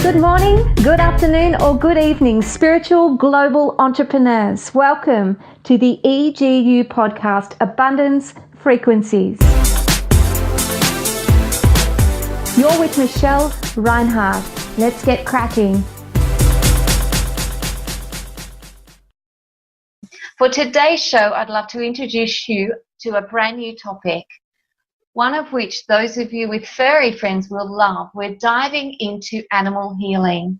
Good morning, good afternoon, or good evening, spiritual global entrepreneurs. Welcome to the EGU podcast, Abundance Frequencies. You're with Michelle Reinhardt. Let's get cracking. For today's show, I'd love to introduce you to a brand new topic, one of which those of you with furry friends will love. We're diving into animal healing,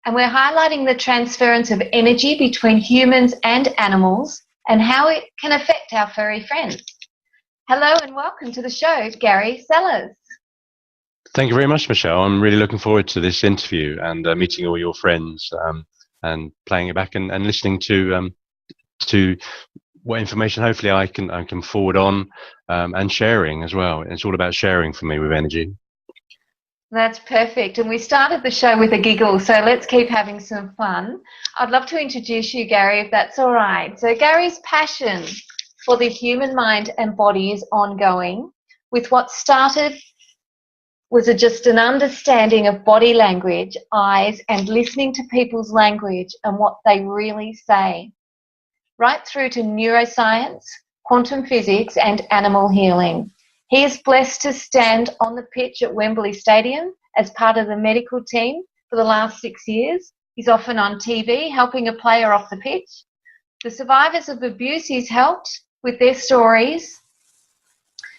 and we're highlighting the transference of energy between humans and animals and how it can affect our furry friends. Hello and welcome to the show, Gary Sellars. Thank you very much, Michelle. I'm really looking forward to this interview and meeting all your friends and playing it back and listening to what information hopefully I can forward on and sharing as well. It's all about sharing for me with energy. That's perfect. And we started the show with a giggle, so let's keep having some fun. I'd love to introduce you, Gary, if that's all right. So Gary's passion for the human mind and body is ongoing. With what started was just an understanding of body language, eyes, and listening to people's language and what they really say, right through to neuroscience, quantum physics, and animal healing. He is blessed to stand on the pitch at Wembley Stadium as part of the medical team for the last 6 years. He's often on TV helping a player off the pitch. The survivors of abuse he's helped with their stories,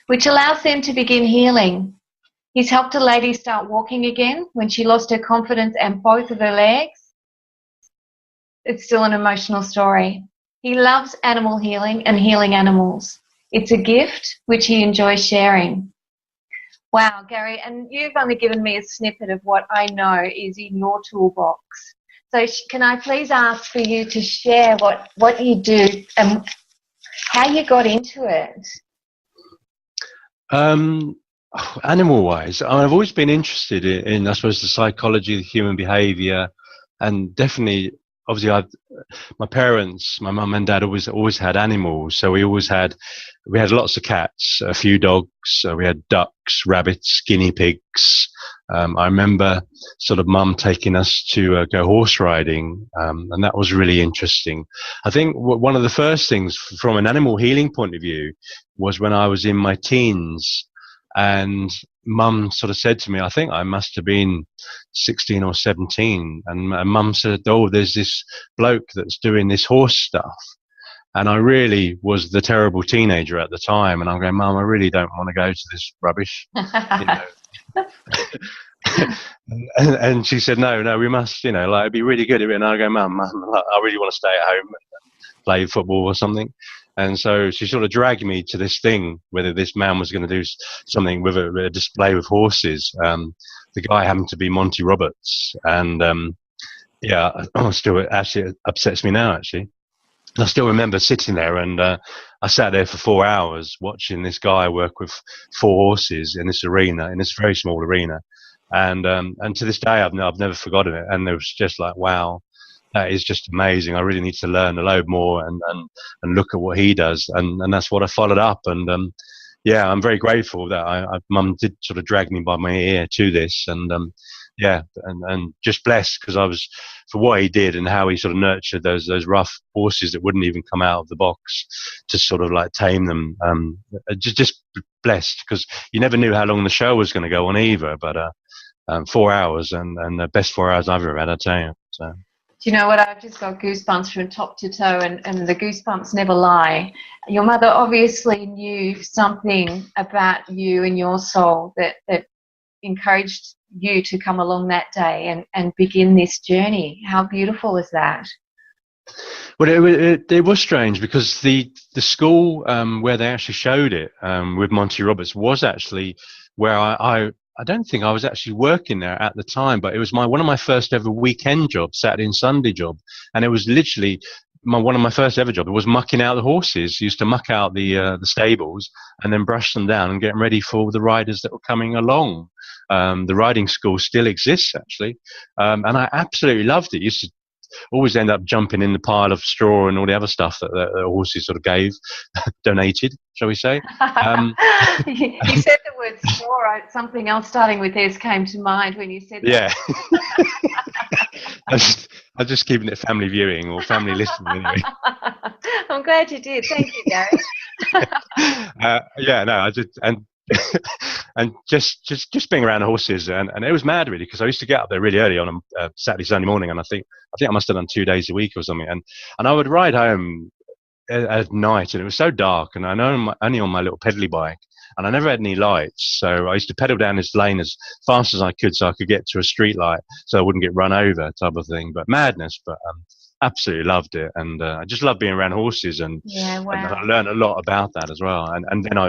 which allows them to begin healing. He's helped a lady start walking again when she lost her confidence and both of her legs. It's still an emotional story. He loves animal healing and healing animals. It's a gift which he enjoys sharing. Wow, Gary, and you've only given me a snippet of what I know is in your toolbox. So can I please ask for you to share what you do and how you got into it? Animal-wise, I've always been interested in, I suppose, the psychology of human behaviour, and definitely, obviously, my parents, my mum and dad always had animals. So we had lots of cats, a few dogs, we had ducks, rabbits, guinea pigs. I remember sort of mum taking us to go horse riding, and that was really interesting. I think one of the first things from an animal healing point of view was when I was in my teens, and mum sort of said to me, I think I must have been 16 or 17, and mum said, oh, there's this bloke that's doing this horse stuff. And I really was the terrible teenager at the time, and I'm going, Mum, I really don't want to go to this rubbish. And she said, no, we must, it'd be really good. And I go, Mum, I really want to stay at home and play football or something. And so she sort of dragged me to this thing, whether this man was going to do something with a display with horses. The guy happened to be Monty Roberts. And still actually upsets me now, actually. I still remember sitting there, and I sat there for 4 hours watching this guy work with 4 horses in this arena, in this very small arena. And to this day, I've never forgotten it. And it was just like, wow. That is just amazing. I really need to learn a load more and look at what he does. And that's what I followed up. And I'm very grateful that Mum did sort of drag me by my ear to this. And and just blessed because I was, for what he did and how he sort of nurtured those rough horses that wouldn't even come out of the box to sort of like tame them. Just blessed because you never knew how long the show was going to go on either. But 4 hours and the best 4 hours I've ever had, I tell you. So. Do you know what? I've just got goosebumps from top to toe, and the goosebumps never lie. Your mother obviously knew something about you and your soul that encouraged you to come along that day and begin this journey. How beautiful is that? Well, it was strange because the school where they actually showed it with Monty Roberts was actually where I don't think I was actually working there at the time, but it was one of my first ever weekend jobs, Saturday and Sunday job. And it was literally one of my first ever jobs. It was mucking out the horses. Used to muck out the stables and then brush them down and get them ready for the riders that were coming along. The riding school still exists, actually. And I absolutely loved it. Used to always end up jumping in the pile of straw and all the other stuff that the horses sort of gave, donated, shall we say. You said the word straw. Something else starting with S came to mind when you said that. Yeah. I'm just keeping it family viewing or family listening anyway. I'm glad you did. Thank you, Gary. Yeah, no, I just and just being around horses, and it was mad really, because I used to get up there really early on a Saturday, Sunday morning, and I think I must have done 2 days a week or something, and I would ride home at night, and it was so dark, and I know only on my little pedally bike, and I never had any lights, so I used to pedal down this lane as fast as I could so I could get to a street light so I wouldn't get run over, type of thing. But madness, but absolutely loved it, and I just love being around horses, and, and I learned a lot about that as well. And then I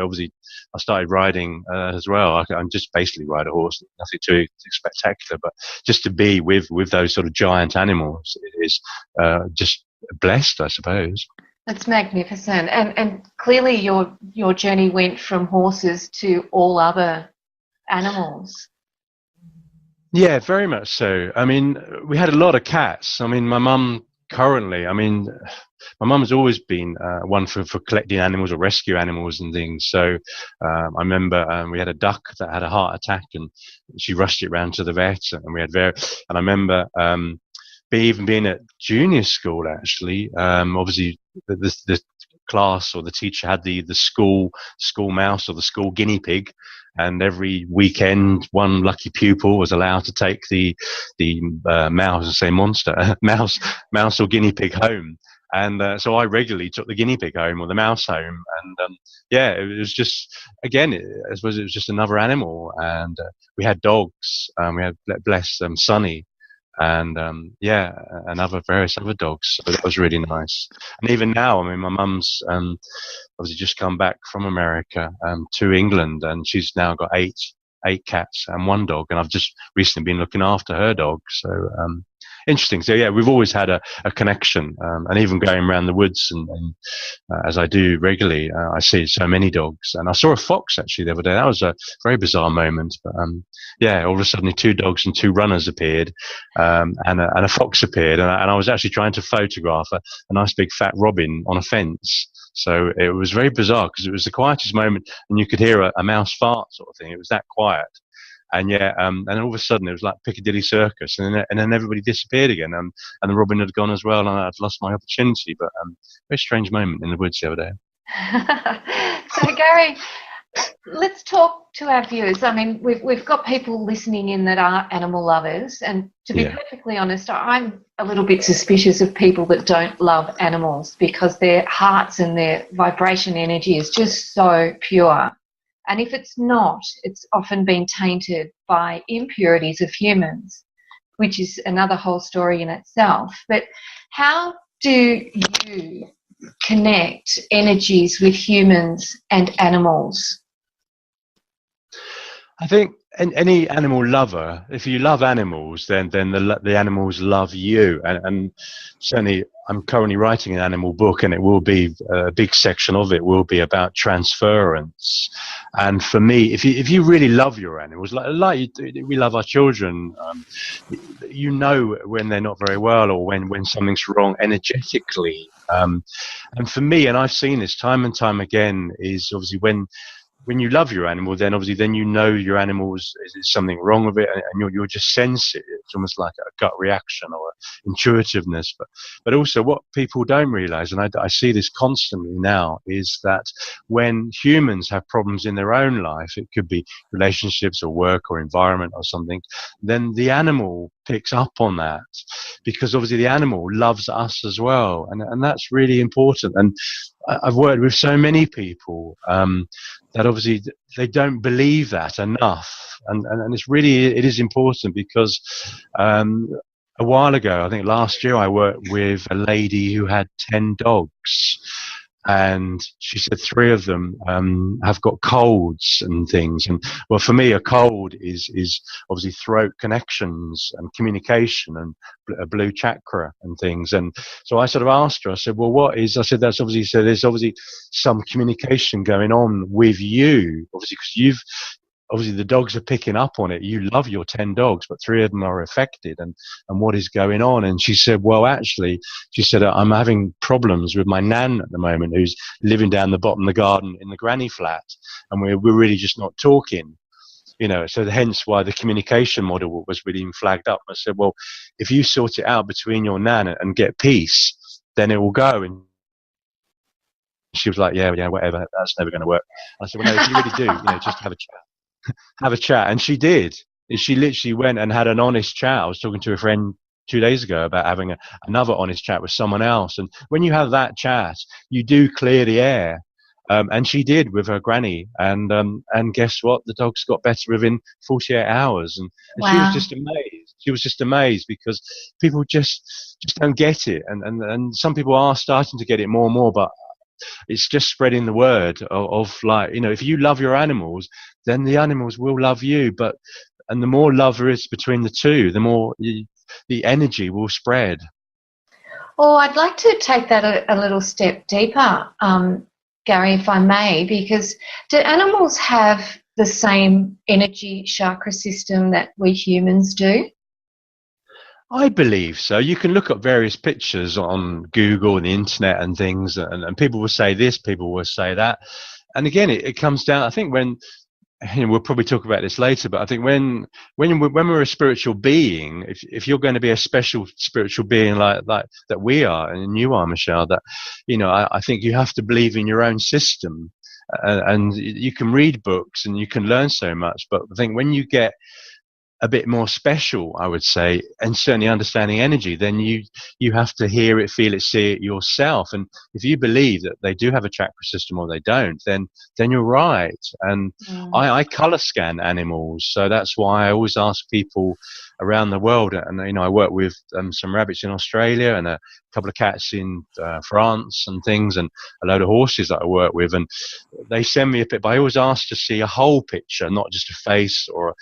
started riding as well. I'm just basically ride a horse, nothing too spectacular, but just to be with those sort of giant animals is just blessed, I suppose. That's magnificent, and clearly your journey went from horses to all other animals. Yeah, very much so. I mean, we had a lot of cats. I mean, my mum currently, my mum's always been one for collecting animals or rescue animals and things. So I remember we had a duck that had a heart attack, and she rushed it round to the vet, and we had and I remember even being at junior school, actually, obviously the class or the teacher had the school mouse or the school guinea pig, and every weekend one lucky pupil was allowed to take the mouse or guinea pig home. And so I regularly took the guinea pig home or the mouse home, and yeah, it was just, again, I suppose it was just another animal. And we had dogs. We had, bless Sonny, and yeah, and various other dogs. So that was really nice. And even now, my mum's obviously just come back from America to England, and she's now got eight cats and one dog, and I've just recently been looking after her dog. So interesting. So yeah, we've always had a connection, and even going around the woods, and as I do regularly, I see so many dogs. And I saw a fox actually the other day. That was a very bizarre moment, but yeah, all of a sudden 2 dogs and 2 runners appeared, and a fox appeared, and I was actually trying to photograph a nice big fat robin on a fence. So it was very bizarre, because it was the quietest moment, and you could hear a mouse fart sort of thing. It was that quiet. And yeah, and all of a sudden it was like Piccadilly Circus, and then everybody disappeared again, and the robin had gone as well, and I'd lost my opportunity. But very strange moment in the woods the other day. So Gary, let's talk to our viewers. I mean, we've got people listening in that are animal lovers, and to be perfectly honest, I'm a little bit suspicious of people that don't love animals, because their hearts and their vibration energy is just so pure. And if it's not, it's often been tainted by impurities of humans, which is another whole story in itself. But how do you connect energies with humans and animals? I think any animal lover, if you love animals, then the animals love you. And certainly I'm currently writing an animal book, and it will be a big section of it will be about transference. And for me, if you really love your animals, like we love our children, you know when they're not very well, or when something's wrong energetically. And for me, and I've seen this time and time again, is obviously when you love your animal, then obviously then you know your animal is something wrong with it, and you'll just sense it. It's almost like a gut reaction or intuitiveness. But also what people don't realize, and I see this constantly now, is that when humans have problems in their own life, it could be relationships or work or environment or something, then the animal picks up on that, because obviously the animal loves us as well, and that's really important. And I've worked with so many people that obviously they don't believe that enough, and it is important, because a while ago, I think last year, I worked with a lady who had 10 dogs, and she said 3 of them have got colds and things. And well, for me, a cold is obviously throat connections and communication and a blue chakra and things. And so I sort of asked her, I said, well, what is, I said, that's obviously, so there's obviously some communication going on with you, obviously, because obviously the dogs are picking up on it. You love your 10 dogs, but 3 of them are affected, and what is going on? And she said, well, actually, she said, I'm having problems with my nan at the moment, who's living down the bottom of the garden in the granny flat, and we're really just not talking. So hence why the communication model was really flagged up. I said, well, if you sort it out between your nan and get peace, then it will go. And she was like, yeah, whatever, that's never going to work. I said, well, no, if you really do, just have a chat. And she did. She literally went and had an honest chat. I was talking to a friend 2 days ago about having another honest chat with someone else. And when you have that chat, you do clear the air. And she did with her granny, and guess what? The dogs got better within 48 hours, and Wow. She was just amazed. She was just amazed because people just don't get it, and some people are starting to get it more and more, but it's just spreading the word of like, if you love your animals, then the animals will love you. And the more love there is between the two, the more the energy will spread. Oh, I'd like to take that a little step deeper, Gary, if I may, because do animals have the same energy chakra system that we humans do? I believe so. You can look up various pictures on Google and the internet and things, and people will say this, people will say that. And again, it comes down, I think when, we'll probably talk about this later, but I think when we're a spiritual being, if you're going to be a special spiritual being like that we are, and you are, Michelle, that, I think you have to believe in your own system, and you can read books and you can learn so much, but I think when you get a bit more special, I would say, and certainly understanding energy, then you have to hear it, feel it, see it yourself. And if you believe that they do have a chakra system or they don't, then you're right. And I color scan animals, so that's why I always ask people around the world. And I work with some rabbits in Australia and a couple of cats in France and things, and a load of horses that I work with, and they send me a bit. But I always ask to see a whole picture, not just a face or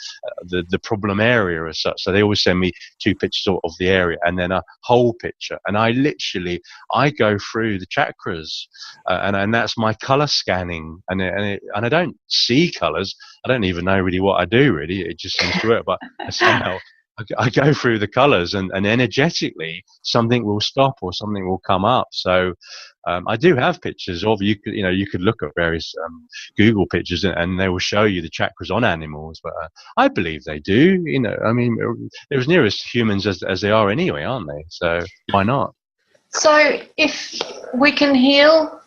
the problem area as such. So they always send me 2 pictures of the area and then a whole picture, and I go through the chakras, and that's my color scanning, and I don't see colors. I don't even know really what I do, really. It just seems to work, but somehow I go through the colors, and energetically something will stop or something will come up. So I do have pictures of, you could look at various Google pictures, and they will show you the chakras on animals, but I believe they do. I mean, they're as near as humans as they are anyway, aren't they? So why not? So if we can heal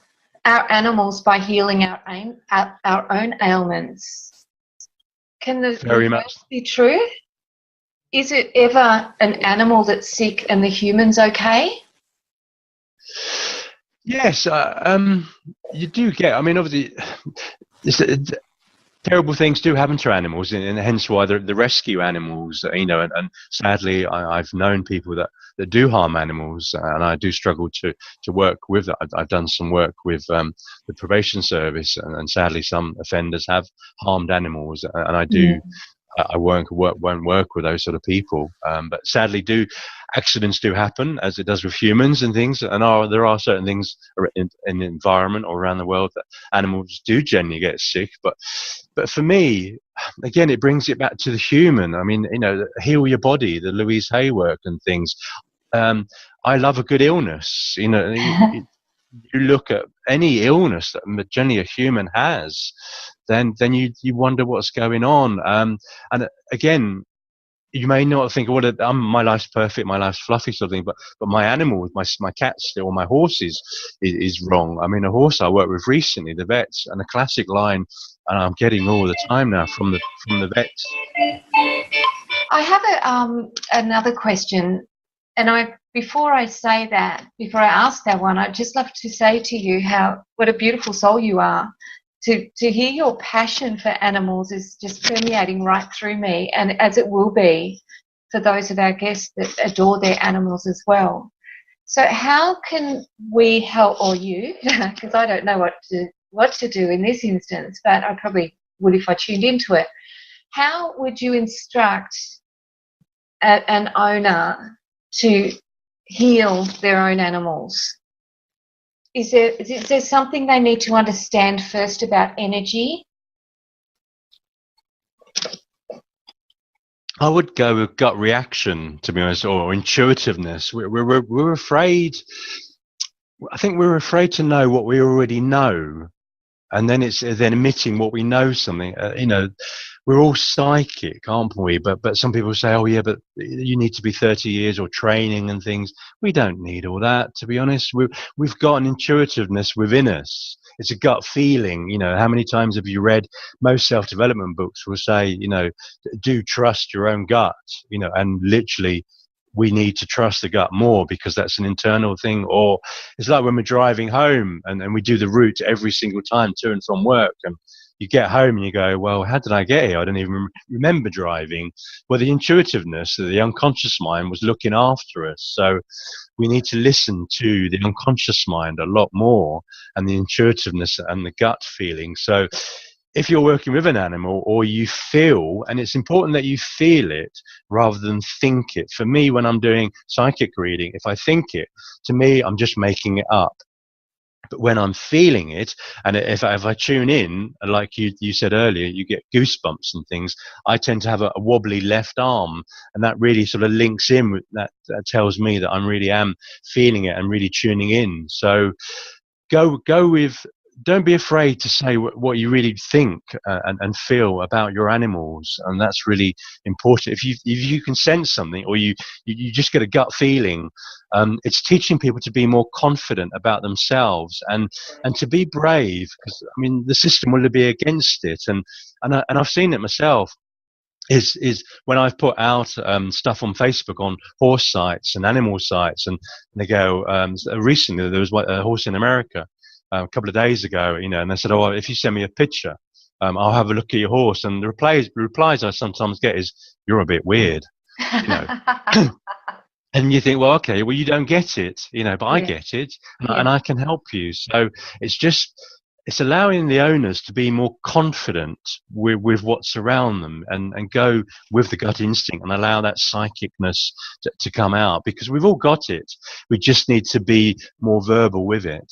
our animals by healing our own ailments, can the reverse be true? Is it ever an animal that's sick and the human's okay? Yes, you do get. I mean, obviously, terrible things do happen to animals, and hence why the rescue animals. And sadly, I've known people that do harm animals, and I do struggle to work with that. I've done some work with the probation service, and sadly, some offenders have harmed animals, and I do. I won't work with those sort of people, but sadly, accidents do happen, as it does with humans and things. And there are certain things in the environment or around the world that animals do generally get sick. But for me, again, it brings it back to the human. I mean, heal your body, the Louise Hay work and things. I love a good illness. You look at any illness that generally a human has, then you wonder what's going on. And again, you may not think, well, my life's perfect, my life's fluffy, sort of thing, but my animals, my cats or my horses is wrong. I mean, a horse I worked with recently, the vets, and a classic line, and I'm getting all the time now from the vets. I have another question, and before I ask that one, I'd just love to say to you what a beautiful soul you are. To hear your passion for animals is just permeating right through me, and as it will be for those of our guests that adore their animals as well. So how can we help, or you, because I don't know what to do in this instance, but I probably would if I tuned into it. How would you instruct an owner to heal their own animals? Is there something they need to understand first about energy? I would go with gut reaction, to be honest, or intuitiveness. We're afraid. I think we're afraid to know what we already know, and then it's then admitting what we know something. We're all psychic, aren't we? But some people say, oh yeah, but you need to be 30 years or training and things. We don't need all that, to be honest. We've got an intuitiveness within us. It's a gut feeling. How many times have you read, most self-development books will say, do trust your own gut, and literally we need to trust the gut more because that's an internal thing. Or it's like when we're driving home and we do the route every single time to and from work, and you get home and you go, well, how did I get here? I don't even remember driving. Well, the intuitiveness, the unconscious mind was looking after us. So we need to listen to the unconscious mind a lot more, and the intuitiveness and the gut feeling. So if you're working with an animal or you feel, and it's important that you feel it rather than think it. For me, when I'm doing psychic reading, if I think it, to me, I'm just making it up. But when I'm feeling it, and if I tune in, like you said earlier, you get goosebumps and things, I tend to have a wobbly left arm, and that really sort of links in with that tells me that I really am feeling it and really tuning in. So go with, don't be afraid to say what you really think and feel about your animals, and that's really important. If you can sense something, or you just get a gut feeling, it's teaching people to be more confident about themselves and to be brave, because I mean the system will be against it, and I've seen it myself. Is when I've put out stuff on Facebook on horse sites and animal sites, and they go, recently there was a horse in America a couple of days ago, and they said, oh, well, if you send me a picture, I'll have a look at your horse. And the replies I sometimes get is, you're a bit weird, and you think, well, okay, well, you don't get it, but I get it, and I can help you. So it's allowing the owners to be more confident with what's around them, and go with the gut instinct and allow that psychicness to come out, because we've all got it. We just need to be more verbal with it.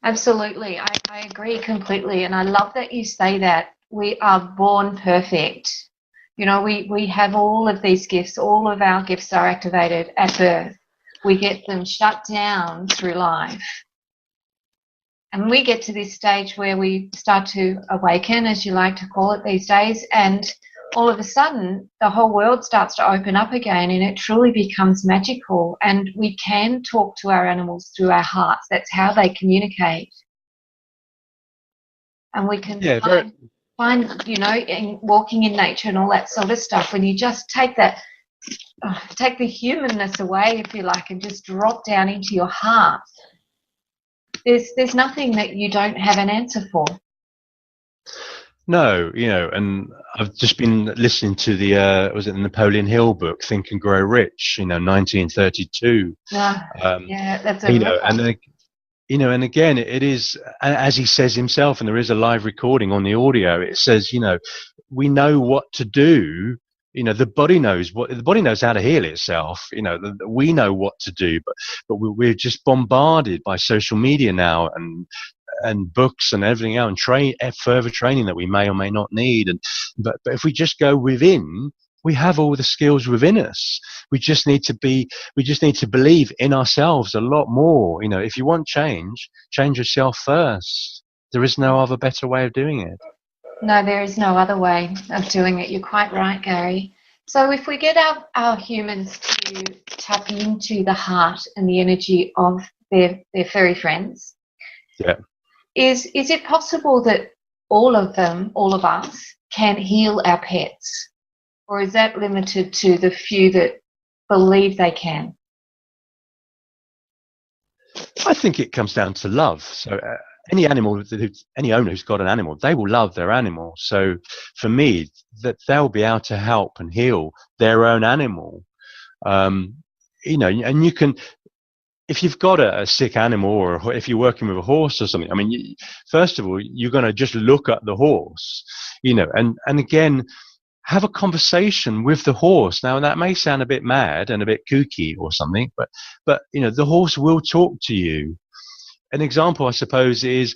Absolutely. I agree completely. And I love that you say that we are born perfect. We have all of these gifts. All of our gifts are activated at birth. We get them shut down through life. And we get to this stage where we start to awaken, as you like to call it these days, and all of a sudden the whole world starts to open up again, and it truly becomes magical, and we can talk to our animals through our hearts. That's how they communicate. And we can find in walking in nature and all that sort of stuff, when you just take the humanness away, if you like, and just drop down into your heart, there's nothing that you don't have an answer for. No, and I've just been listening to the was it the Napoleon Hill book, Think and Grow Rich, 1932. Yeah, that's a and again, it is, as he says himself, and there is a live recording on the audio. It says, we know what to do. The body knows how to heal itself. We know what to do, but we're just bombarded by social media now, and books and everything else, and further training that we may or may not need. But if we just go within, we have all the skills within us. We just need to believe in ourselves a lot more. If you want change yourself first. There is no other better way of doing it. No, there is no other way of doing it. You're quite right, Gary. So if we get our humans to tap into the heart and the energy of their furry friends, is it possible that all of us, can heal our pets? Or is that limited to the few that believe they can? I think it comes down to love. So any owner who's got an animal, they will love their animal. So for me, that they'll be able to help and heal their own animal. And you can, if you've got a sick animal, or if you're working with a horse or something, I mean, first of all, you're going to just look at the horse, and again, have a conversation with the horse. Now, that may sound a bit mad and a bit kooky or something, but the horse will talk to you. an example, I suppose, is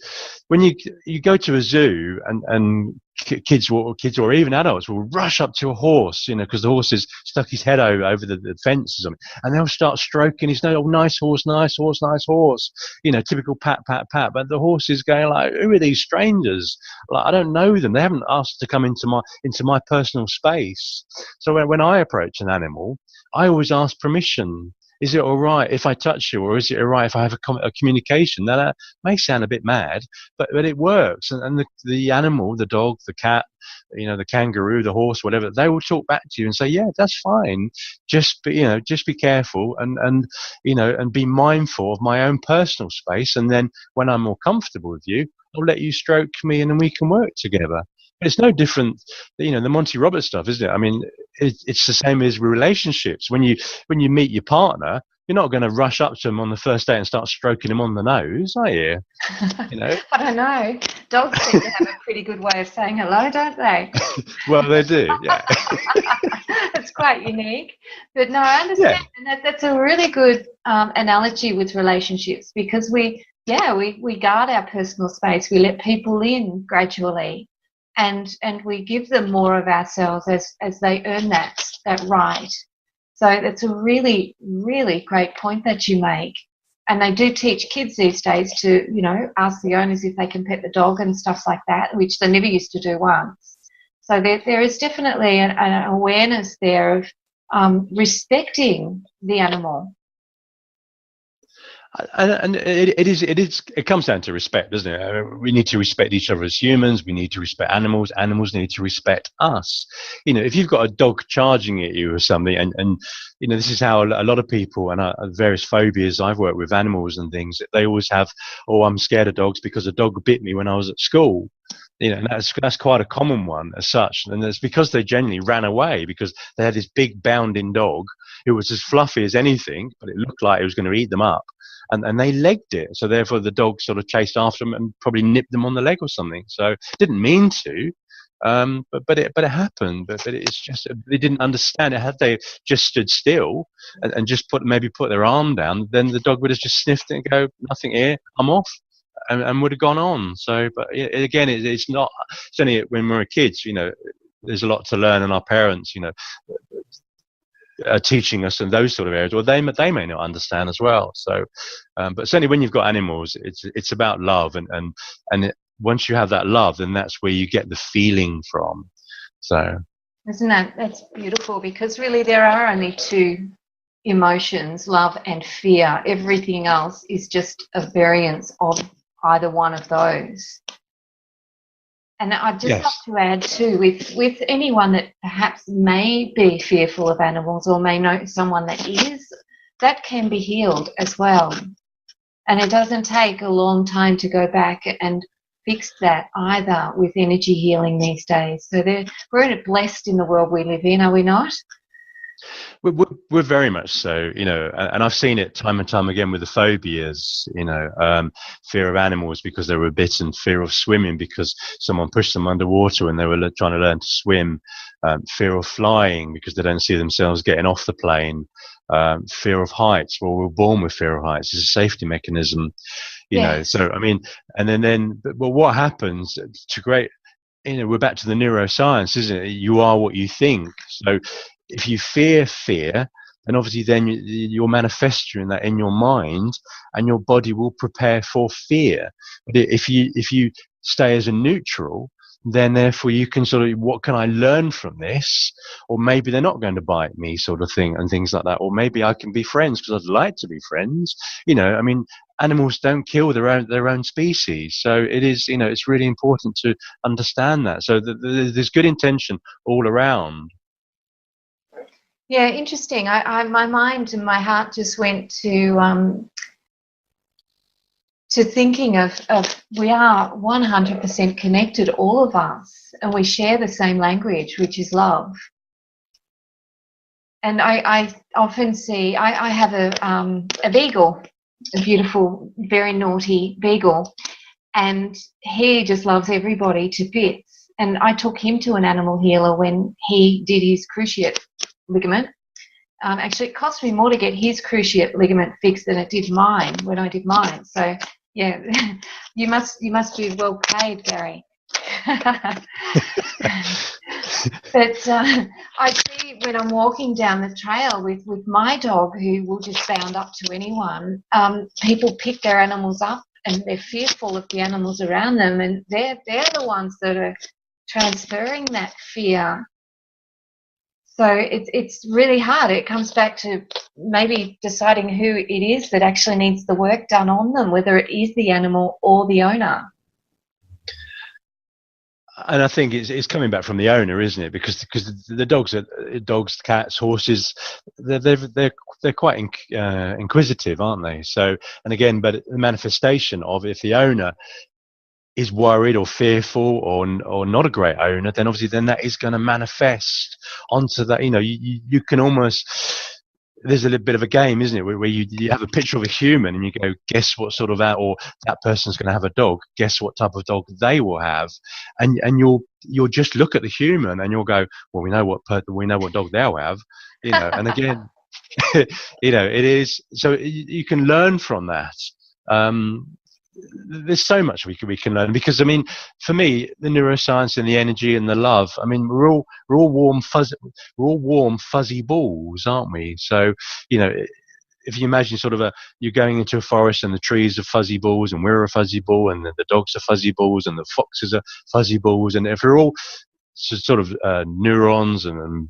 when you go to a zoo and kids or even adults will rush up to a horse, because the horse has stuck his head over the fence or something, and they'll start stroking his nose. Oh, nice horse, nice horse, nice horse. Typical pat, pat, pat. But the horse is going like, who are these strangers? Like, I don't know them. They haven't asked to come into my personal space. So when I approach an animal, I always ask permission. Is it all right if I touch you, or is it all right if I have a communication? Now, that may sound a bit mad, but it works. And the animal, the dog, the cat, the kangaroo, the horse, whatever, they will talk back to you and say, yeah, that's fine. Just be careful and be mindful of my own personal space. And then when I'm more comfortable with you, I'll let you stroke me and then we can work together. It's no different, the Monty Roberts stuff, isn't it? I mean, it's the same as with relationships. When you meet your partner, you're not going to rush up to him on the first date and start stroking him on the nose, are you? I don't know. Dogs seem to have a pretty good way of saying hello, don't they? Well, they do, yeah. It's quite unique. But no, I understand. Yeah. And that's a really good analogy with relationships, because we guard our personal space. We let people in gradually. And we give them more of ourselves as they earn that right. So that's a really, really great point that you make. And they do teach kids these days to, ask the owners if they can pet the dog and stuff like that, which they never used to do once. So there is definitely an awareness there of respecting the animal. And it comes down to respect, doesn't it? We need to respect each other as humans. We need to respect animals. Animals need to respect us. If you've got a dog charging at you or something, and this is how a lot of people and various phobias I've worked with animals and things, they always have, oh, I'm scared of dogs because a dog bit me when I was at school. And that's quite a common one as such. And it's because they genuinely ran away because they had this big bounding dog who was as fluffy as anything, but it looked like it was going to eat them up. And they legged it. So therefore the dog sort of chased after them and probably nipped them on the leg or something. So didn't mean to, but it happened. But it's just, they didn't understand it. Had they just stood still and just put their arm down, then the dog would have just sniffed it and go, nothing here, I'm off. And would have gone on. So, but again, it's not. It's only when we're kids, there's a lot to learn, and our parents, are teaching us in those sort of areas, or they may not understand as well. So, but certainly when you've got animals, it's about love, and once you have that love, then that's where you get the feeling from. So, that's beautiful, because really there are only two emotions, love and fear. Everything else is just a variance of either one of those. And I'd just like to add too, with anyone that perhaps may be fearful of animals or may know someone that is, that can be healed as well. And it doesn't take a long time to go back and fix that either with energy healing these days. So we're blessed in the world we live in, are we not? We're very much so, and I've seen it time and time again with the phobias, fear of animals because they were bitten, fear of swimming because someone pushed them underwater when they were trying to learn to swim, fear of flying because they don't see themselves getting off the plane, fear of heights. Well, we're born with fear of heights. It's a safety mechanism, so, I mean, and then but what happens to great, we're back to the neuroscience, isn't it? You are what you think. So if you fear, then obviously then you're manifesting that in your mind, and your body will prepare for fear. But if you stay as a neutral, then therefore you can sort of, what can I learn from this? Or maybe they're not going to bite me, sort of thing, and things like that. Or maybe I can be friends because I'd like to be friends. I mean, animals don't kill their own species. So it is, it's really important to understand that. So there's good intention all around. Yeah, interesting. My mind and my heart just went to thinking of we are 100% connected, all of us, and we share the same language, which is love. And I often see, I have a beagle, a beautiful, very naughty beagle, and he just loves everybody to bits. And I took him to an animal healer when he did his cruciate ligament. Actually, it cost me more to get his cruciate ligament fixed than it did mine when I did mine. So Yeah, you must be well paid, Gary. But I see when I'm walking down the trail with my dog, who will just bound up to anyone, people pick their animals up and they're fearful of the animals around them, and they're the ones that are transferring that fear. So it's really hard. It comes back to maybe deciding who it is that actually needs the work done on them, whether it is the animal or the owner. And I think it's coming back from the owner, isn't it? Because the dogs, cats, horses, they're quite inquisitive, aren't they? So, and again, but the manifestation of, if the owner is worried or fearful or not a great owner, then obviously then that is going to manifest onto that. You know, you can almost, there's a little bit of a game, isn't it, where you have a picture of a human and you go, guess what sort of, or that person's going to have a dog, guess what type of dog they will have, and you'll just look at the human and you'll go, well, we know what dog they'll have, you know. And again, you know, it is, so you can learn from that. There's so much we can learn, because I mean, for me, the neuroscience and the energy and the love, I mean, we're all warm fuzzy balls, aren't we? So, you know, if you imagine sort of you're going into a forest and the trees are fuzzy balls and we're a fuzzy ball and the dogs are fuzzy balls and the foxes are fuzzy balls, and if we're all sort of neurons and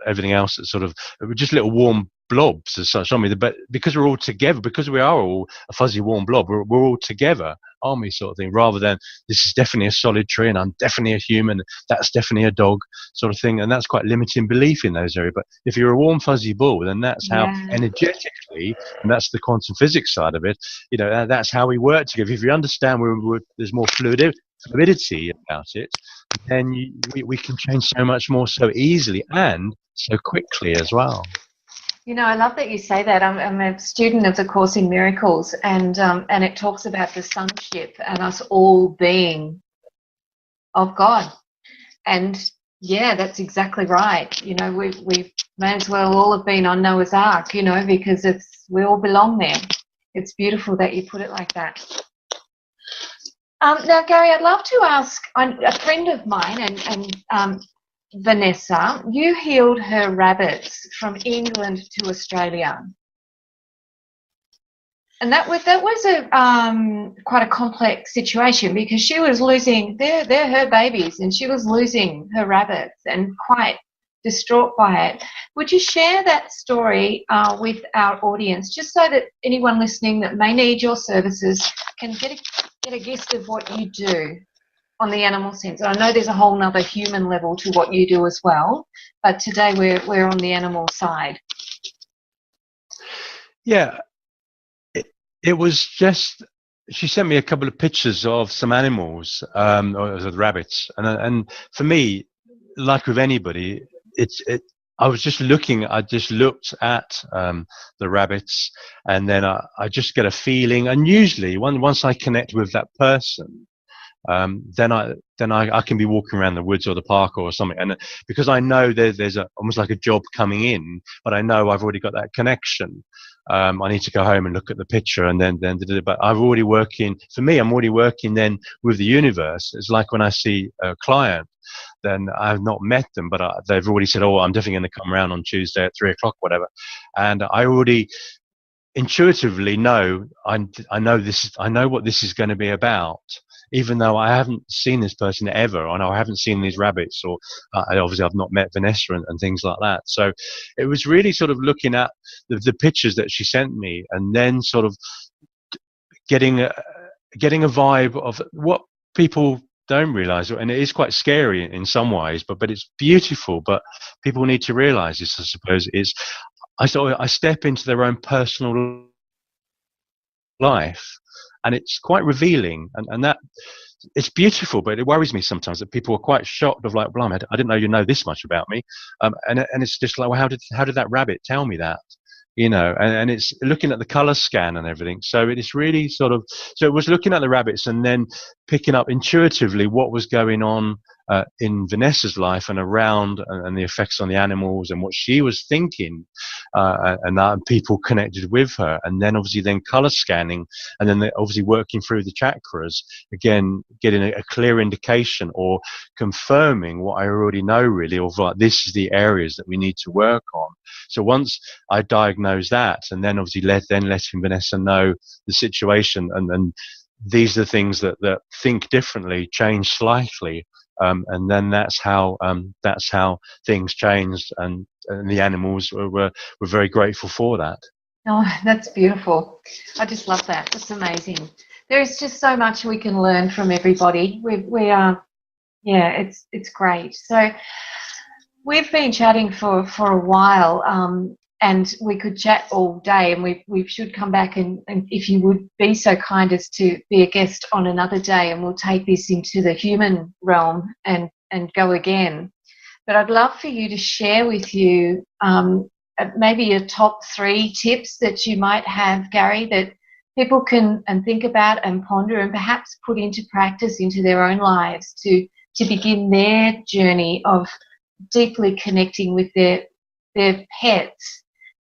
everything else, that's sort of, we're just little warm blobs as such, aren't we? But because we're all together, because we are all a fuzzy warm blob, we're all together, aren't we, sort of thing, rather than this is definitely a solid tree and I'm definitely a human, that's definitely a dog, sort of thing. And that's quite limiting belief in those areas. But if you're a warm fuzzy ball, then that's how energetically, and that's the quantum physics side of it, you know, that's how we work together. If you understand there's more fluidity about it, then we can change so much more so easily and so quickly as well. You know, I love that you say that. I'm a student of the Course in Miracles, and it talks about the sonship and us all being of God. And yeah, that's exactly right. You know, we may as well all have been on Noah's Ark, you know, because we all belong there. It's beautiful that you put it like that. Now, Gary, I'd love to ask a friend of mine, and Vanessa, you healed her rabbits from England to Australia, and that was a quite a complex situation, because she was losing, they're her babies, and she was losing her rabbits and quite distraught by it. Would you share that story with our audience, just so that anyone listening that may need your services can get a gist of what you do on the animal sense? I know there's a whole nother human level to what you do as well, but today we're on the animal side. Yeah, it was just, she sent me a couple of pictures of some animals, or the rabbits, and for me, like with anybody, I just looked at the rabbits, and then I just get a feeling, and usually once I connect with that person, then I can be walking around the woods or the park or something, and because I know there's almost like a job coming in, but I know I've already got that connection. I need to go home and look at the picture, and then but I'm already working then with the universe. It's like when I see a client, then I've not met them, but they've already said, oh, I'm definitely going to come around on Tuesday at 3:00, whatever, and I already intuitively know, I know what this is going to be about, even though I haven't seen this person ever, or I haven't seen these rabbits, or obviously I've not met Vanessa and things like that. So it was really sort of looking at the pictures that she sent me, and then sort of getting a vibe of what people don't realize, and it is quite scary in some ways, but it's beautiful. But people need to realize this, I suppose, is I step into their own personal life, and it's quite revealing, and that it's beautiful. But it worries me sometimes that people are quite shocked of like, blimey, I didn't know you know this much about me, and it's just like, well, how did that rabbit tell me that, you know? And it's looking at the color scan and everything. So it is really sort of, so it was looking at the rabbits and then picking up intuitively what was going on in Vanessa's life and around, and the effects on the animals and what she was thinking, and that people connected with her, and then obviously then color scanning, and then obviously working through the chakras, again getting a clear indication or confirming what I already know, really, of like, this is the areas that we need to work on. So once I diagnosed that, and then obviously letting Vanessa know the situation, and these are the things that think differently, change slightly, and then that's how things changed, and the animals were very grateful for that. Oh, that's beautiful. I just love that. That's amazing. There is just so much we can learn from everybody. We are, yeah, it's great. So we've been chatting for a while, and we could chat all day, and we should come back and if you would be so kind as to be a guest on another day, and we'll take this into the human realm and go again. But I'd love for you to share with you maybe your top 3 tips that you might have, Gary, that people can think about and ponder and perhaps put into practice into their own lives to begin their journey of deeply connecting with their pets,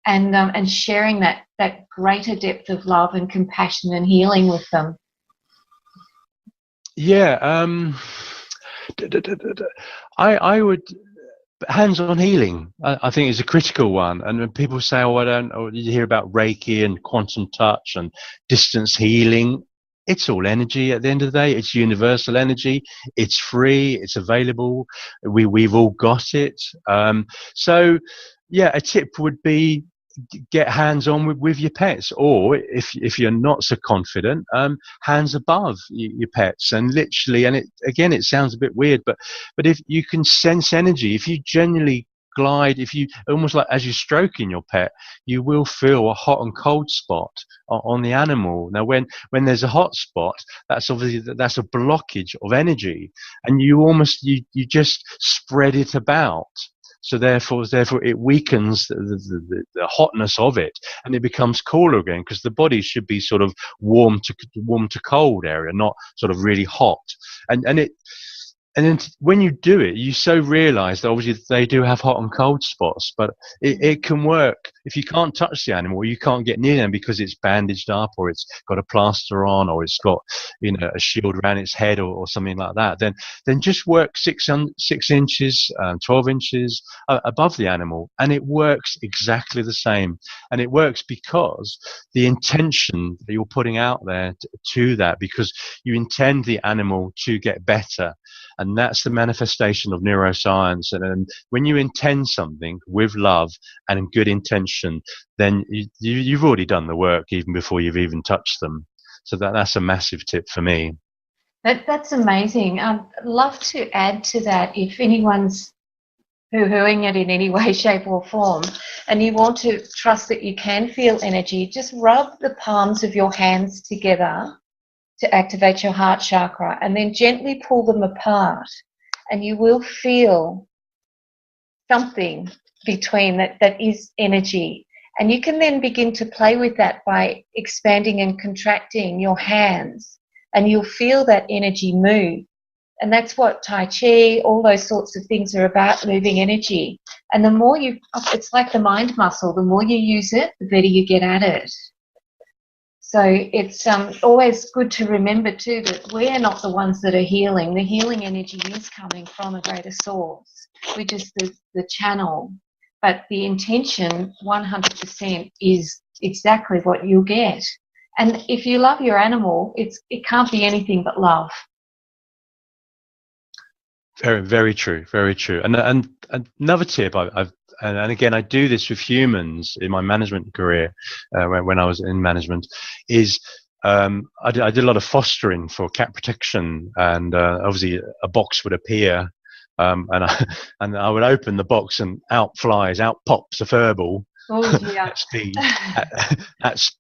and sharing that greater depth of love and compassion and healing with them. Yeah, I would, hands-on healing, I think, is a critical one. And when people say, "Oh, I don't," or you hear about Reiki and quantum touch and distance healing, it's all energy. At the end of the day, it's universal energy. It's free. It's available. We've all got it. So, yeah, a tip would be get hands-on with your pets, or if you're not so confident, hands above your pets, and literally, and it sounds a bit weird, but if you can sense energy, if you genuinely glide, if you almost like as you're stroking your pet, you will feel a hot and cold spot on the animal. Now when there's a hot spot, that's obviously that's a blockage of energy, and you just spread it about. So therefore it weakens the hotness of it, and it becomes cooler again, because the body should be sort of warm to cold area, not sort of really hot. And then when you do it, you so realize that obviously they do have hot and cold spots, but it can work. If you can't touch the animal, you can't get near them because it's bandaged up, or it's got a plaster on, or it's got, a shield around its head, or something like that. Then just work 6 inches, 12 inches above the animal, and it works exactly the same. And it works because the intention that you're putting out there to that, because you intend the animal to get better. And that's the manifestation of neuroscience. And when you intend something with love and good intention, then you've already done the work even before you've even touched them. So that's a massive tip for me. That's amazing. I'd love to add to that, if anyone's poo-hooing it in any way, shape or form, and you want to trust that you can feel energy, just rub the palms of your hands together to activate your heart chakra, and then gently pull them apart, and you will feel something between that is energy. And you can then begin to play with that by expanding and contracting your hands, and you'll feel that energy move. And that's what Tai Chi, all those sorts of things are about, moving energy. And the more it's like the mind muscle, the more you use it, the better you get at it. So it's always good to remember too that we're not the ones that are healing. The healing energy is coming from a greater source. We're just the channel. But the intention 100% is exactly what you'll get. And if you love your animal, it can't be anything but love. Very, very true. Very true. And another tip and again, I do this with humans in my management career, when I was in management, is I did a lot of fostering for cat protection, and obviously a box would appear, and I would open the box, and out pops a furball. Oh, yeah. At speed, at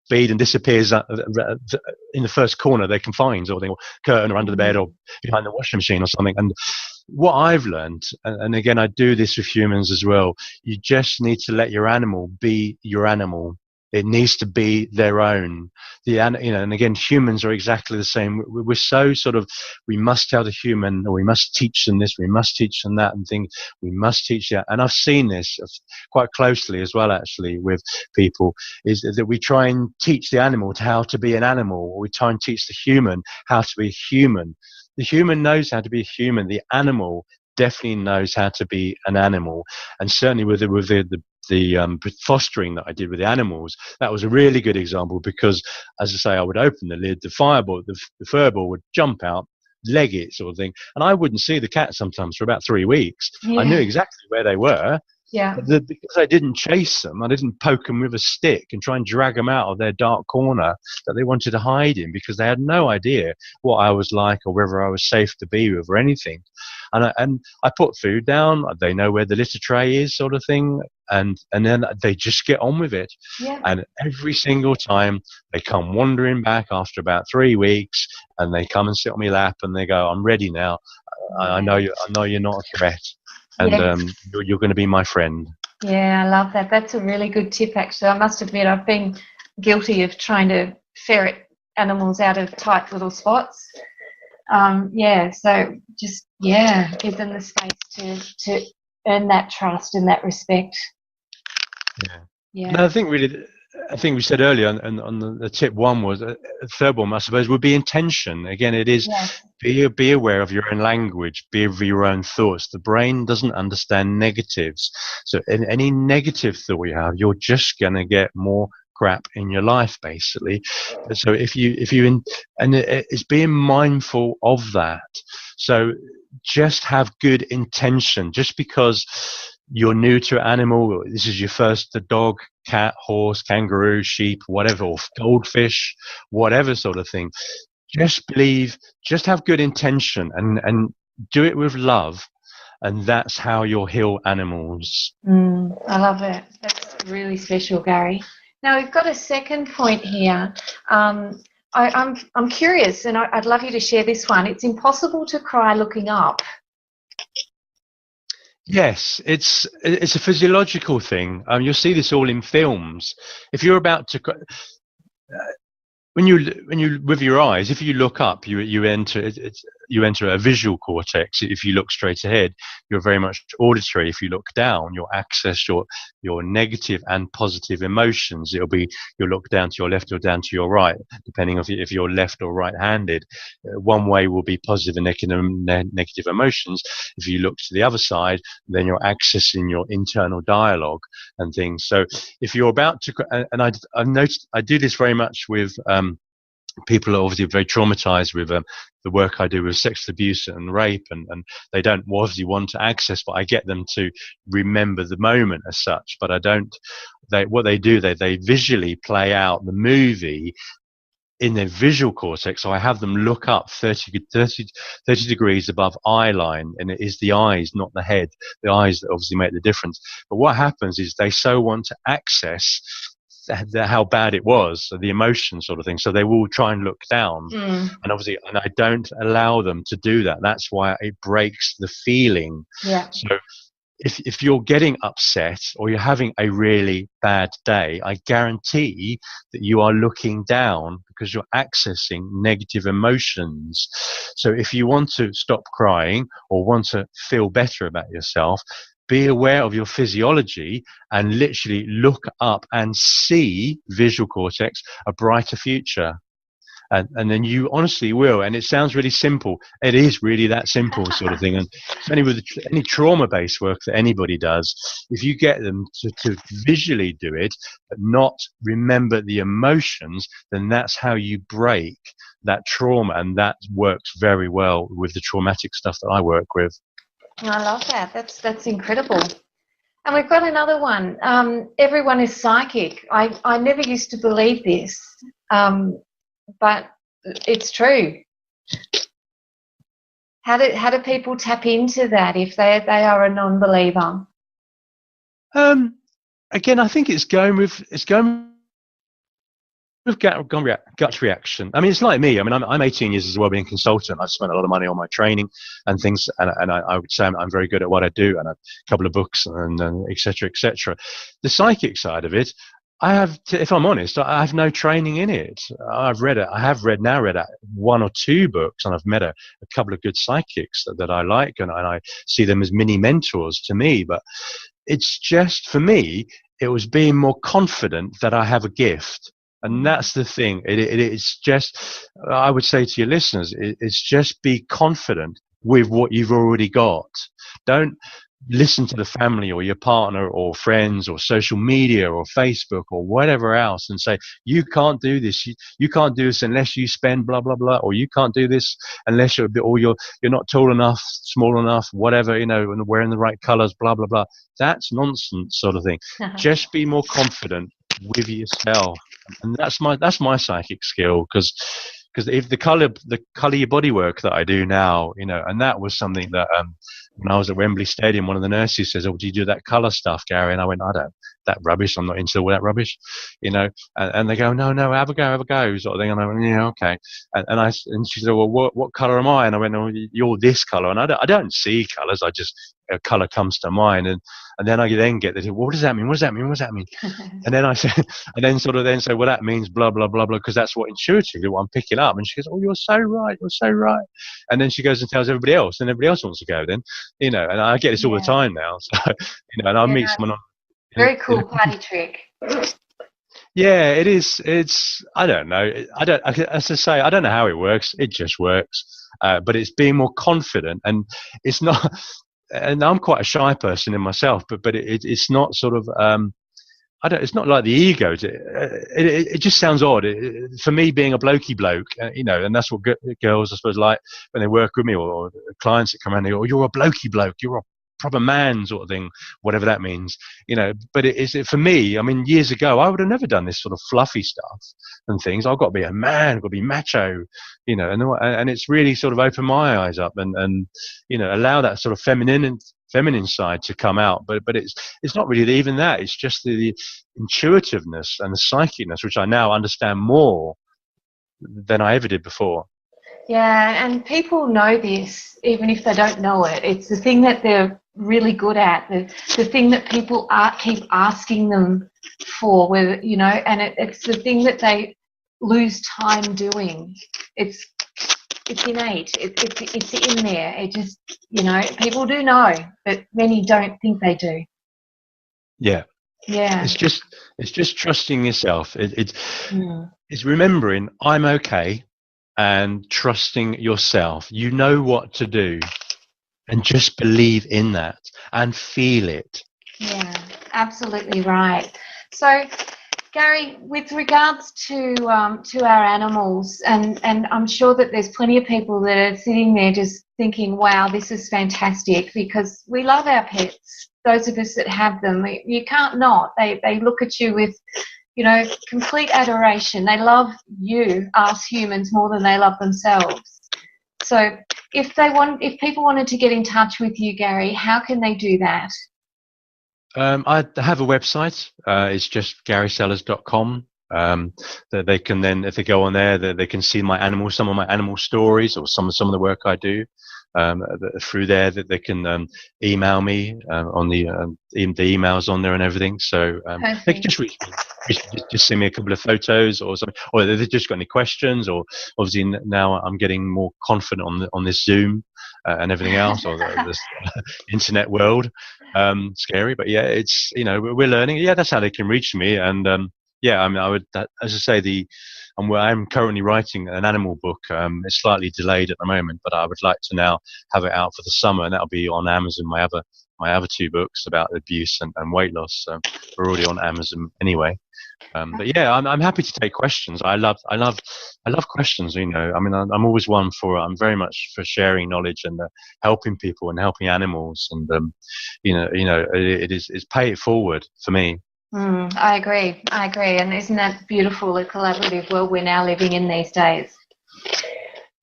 speed, and disappears in the first corner they can find, or the curtain, or under the bed, or behind the washing machine or something. And what I've learned, and again I do this with humans as well, you just need to let your animal be your animal. It needs to be their own. And again, humans are exactly the same. We're so sort of, we must tell the human, or we must teach them this, we must teach them that, and things. We must teach that. And I've seen this quite closely as well, actually, with people, is that we try and teach the animal how to be an animal, or we try and teach the human how to be a human. The human knows how to be a human. The animal definitely knows how to be an animal. And certainly with the fostering that I did with the animals, that was a really good example, because, as I say, I would open the lid, the fur ball would jump out, leg it, sort of thing, and I wouldn't see the cat sometimes for about 3 weeks. I knew exactly where they were. But because I didn't chase them, I didn't poke them with a stick and try and drag them out of their dark corner that they wanted to hide in, because they had no idea what I was like or whether I was safe to be with or anything. And I put food down. They know where the litter tray is, sort of thing, and then they just get on with it. And every single time they come wandering back after about 3 weeks, and they come and sit on my lap and they go, "I'm ready now. I know you're not a threat." And you're going to be my friend. Yeah, I love that. That's a really good tip, actually. I must admit, I've been guilty of trying to ferret animals out of tight little spots. So just, give them the space to earn that trust and that respect. No, I think we said earlier on the tip one was, third one, I suppose, would be intention. Again, it is be aware of your own language, be aware of your own thoughts. The brain doesn't understand negatives. So in any negative thought you have, you're just going to get more crap in your life, basically. So it's being mindful of that. So just have good intention. Just because you're new to an animal, this is your first dog, cat, horse, kangaroo, sheep, whatever, or goldfish, whatever sort of thing, just have good intention and do it with love, and that's how you'll heal animals. I love it. That's really special, Gary. Now we've got a second point here. I'm curious, and I'd love you to share this one. It's impossible to cry looking up. Yes, it's a physiological thing. You'll see this all in films. If you're about to, when you with your eyes, if you look up, you enter a visual cortex. If you look straight ahead, you're very much auditory. If you look down, you'll access your negative and positive emotions. You'll look down to your left or down to your right, depending on if you're left or right-handed. One way will be positive and negative emotions. If you look to the other side, then you're accessing your internal dialogue and things. So if you're about to, and I've noticed, I do this very much with people are obviously very traumatized with the work I do with sex abuse and rape, and they don't obviously want to access, but I get them to remember the moment as such. But I don't. What they do, they visually play out the movie in their visual cortex. So I have them look up 30 degrees above eye line, and it is the eyes, not the head. The eyes that obviously make the difference. But what happens is they so want to access how bad it was, so the emotion sort of thing, so they will try and look down. And obviously, and I don't allow them to do that. That's why it breaks the feeling. So if you're getting upset or you're having a really bad day, I guarantee that you are looking down because you're accessing negative emotions. So if you want to stop crying or want to feel better about yourself, be aware of your physiology and literally look up and see, visual cortex, a brighter future. And then you honestly will. And it sounds really simple. It is really that simple sort of thing. And certainly with any trauma-based work that anybody does, if you get them to visually do it, but not remember the emotions, then that's how you break that trauma. And that works very well with the traumatic stuff that I work with. I love that. That's incredible. And we've got another one. Everyone is psychic. I never used to believe this, but it's true. How do people tap into that if they are a non-believer? Again, I think it's going with gut reaction. I mean, it's like me. I mean, I'm 18 years as a wellbeing consultant. I've spent a lot of money on my training and things, and I would say I'm very good at what I do, and a couple of books and et cetera, et cetera. The psychic side of it, I have, if I'm honest, I have no training in it. I've read it. I have read 1 or 2 books, and I've met a couple of good psychics that I like, and I see them as mini mentors to me. But it's just, for me, it was being more confident that I have a gift. And that's the thing. It's just, I would say to your listeners, it's just be confident with what you've already got. Don't listen to the family or your partner or friends or social media or Facebook or whatever else and say, you can't do this. You can't do this unless you spend blah, blah, blah, or you can't do this unless you're not tall enough, small enough, whatever, and wearing the right colors, blah, blah, blah. That's nonsense sort of thing. Just be more confident with yourself. And that's my psychic skill, because if the color your body work that I do now, and that was something that when I was at Wembley Stadium, one of the nurses says, "Oh, do you do that color stuff, Gary?" And I went, "I don't. That rubbish. I'm not into all that rubbish," And they go, "No, have a go," sort of thing. And I went, "Yeah, okay." And she said, "Well, what color am I?" And I went, "Oh, you're this color." And I don't see colors. I just a color comes to mind, and then I get this. What does that mean? What does that mean? What does that mean? And then I said, and then sort of then say, well, that means blah blah blah blah, because that's what intuitively what I'm picking up. And she goes, "Oh, you're so right. You're so right." And then she goes and tells everybody else, and everybody else wants to go. Then, and I get this all the time now. So, and I'll meet someone. Very cool party trick. Yeah, it is. It's, I don't know. As I say, I don't know how it works. It just works. But it's being more confident, and it's not. And I'm quite a shy person in myself, but it's not sort of. It's not like the ego. It just sounds odd. For me, being a blokey bloke, and that's what girls, I suppose, like when they work with me, or clients that come around, they go, "Oh, you're a blokey bloke. You're a proper man," sort of thing, whatever that means, But for me, I mean, years ago, I would have never done this sort of fluffy stuff and things. I've got to be a man, I've got to be macho, and it's really sort of opened my eyes up and allow that sort of feminine side to come out. But it's not really even that. It's just the intuitiveness and the psychicness, which I now understand more than I ever did before. Yeah, and people know this, even if they don't know it. It's the thing that they're really good at, the thing that people keep asking them for, and it's the thing that they lose time doing. It's innate. It's in there. It just, people do know, but many don't think they do. Yeah. Yeah. It's just trusting yourself. It's remembering I'm okay, and trusting yourself. You know what to do, and just believe in that and feel it. Yeah, absolutely right. So, Gary, with regards to our animals, and I'm sure that there's plenty of people that are sitting there just thinking, wow, this is fantastic, because we love our pets, those of us that have them. You can't not. They look at you with, complete adoration. They love you, us humans, more than they love themselves. So if people wanted to get in touch with you, Gary, how can they do that? I have a website. It's just GarySellars.com. That they can then, if they go on there, they can see some of my animal stories, or some of the work I do. Through there, that they can email me on the emails on there and everything. So they can just reach me, just send me a couple of photos or something, or if they've just got any questions. Or obviously now I'm getting more confident on this Zoom and everything else, or this internet world. Scary, but yeah, it's we're learning. Yeah, that's how they can reach me. And yeah, I mean, I would, as I say, I'm currently writing an animal book. It's slightly delayed at the moment, but I would like to now have it out for the summer, and that'll be on Amazon. My other 2 books about abuse and weight loss are already on Amazon anyway. But yeah, I'm happy to take questions. I love questions. I mean, I'm always I'm very much for sharing knowledge and helping people and helping animals, and it's pay it forward for me. I agree. And isn't that beautiful, the collaborative world we're now living in these days?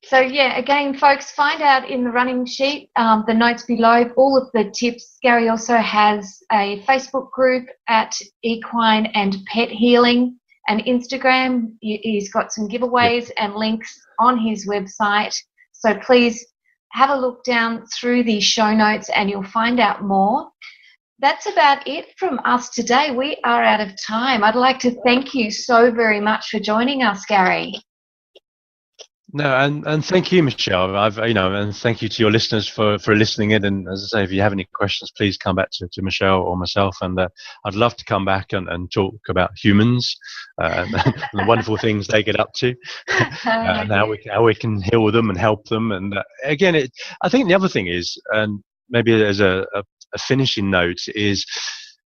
So yeah, again, folks, find out in the running sheet, the notes below, all of the tips. Gary also has a Facebook group at Equine and Pet Healing, and Instagram. He's got some giveaways and links on his website. So please have a look down through the show notes and you'll find out more. that's about it from us today. We are out of time. I'd like to thank you so very much for joining us, Gary. No, and thank you, Michelle. And thank you to your listeners for listening in. And as I say, if you have any questions, please come back to Michelle or myself. And I'd love to come back and talk about humans and the wonderful things they get up to, and how we can heal them and help them. And again, I think the other thing is, and maybe as a finishing note, is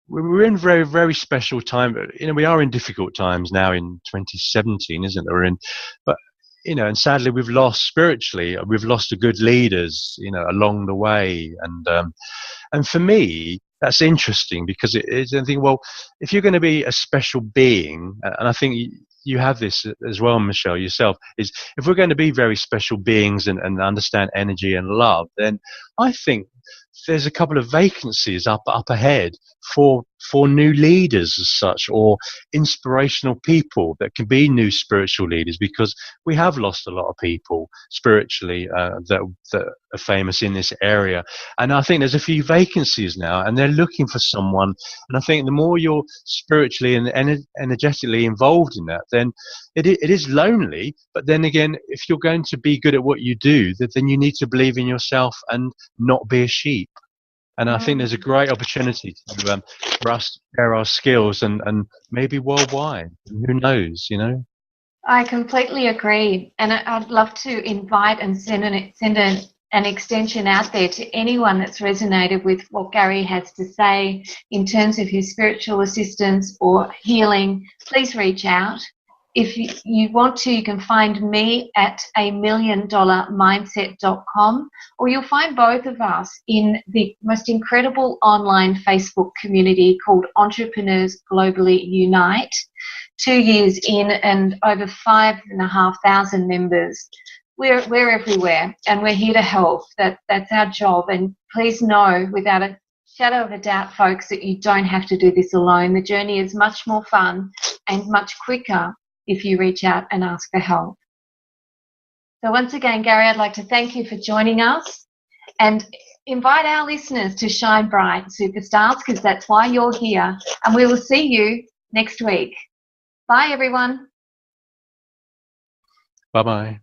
we're in very, very special time. We are in difficult times now in 2017, isn't it? But and sadly, we've lost spiritually. We've lost the good leaders, along the way. And for me, that's interesting because it's I think, well, if you're going to be a special being, and I think you have this as well, Michelle, yourself, is if we're going to be very special beings and understand energy and love, then I think there's a couple of vacancies up ahead for new leaders as such, or inspirational people that can be new spiritual leaders, because we have lost a lot of people spiritually that are famous in this area. And I think there's a few vacancies now, and they're looking for someone. And I think the more you're spiritually and energetically involved in that, then it is lonely. But then again, if you're going to be good at what you do, then you need to believe in yourself and not be a sheep. And I think there's a great opportunity for us to share our skills and maybe worldwide. Who knows, I completely agree. And I'd love to invite and send an extension out there to anyone that's resonated with what Gary has to say in terms of his spiritual assistance or healing. Please reach out. If you want to, you can find me at $1,000,000mindset.com, or you'll find both of us in the most incredible online Facebook community called Entrepreneurs Globally Unite. 2 years in and over 5,500 members. We're everywhere, and we're here to help. That's our job. And please know, without a shadow of a doubt, folks, that you don't have to do this alone. The journey is much more fun and much quicker if you reach out and ask for help. So once again, Gary, I'd like to thank you for joining us and invite our listeners to shine bright, superstars, because that's why you're here. And we will see you next week. Bye, everyone. Bye-bye.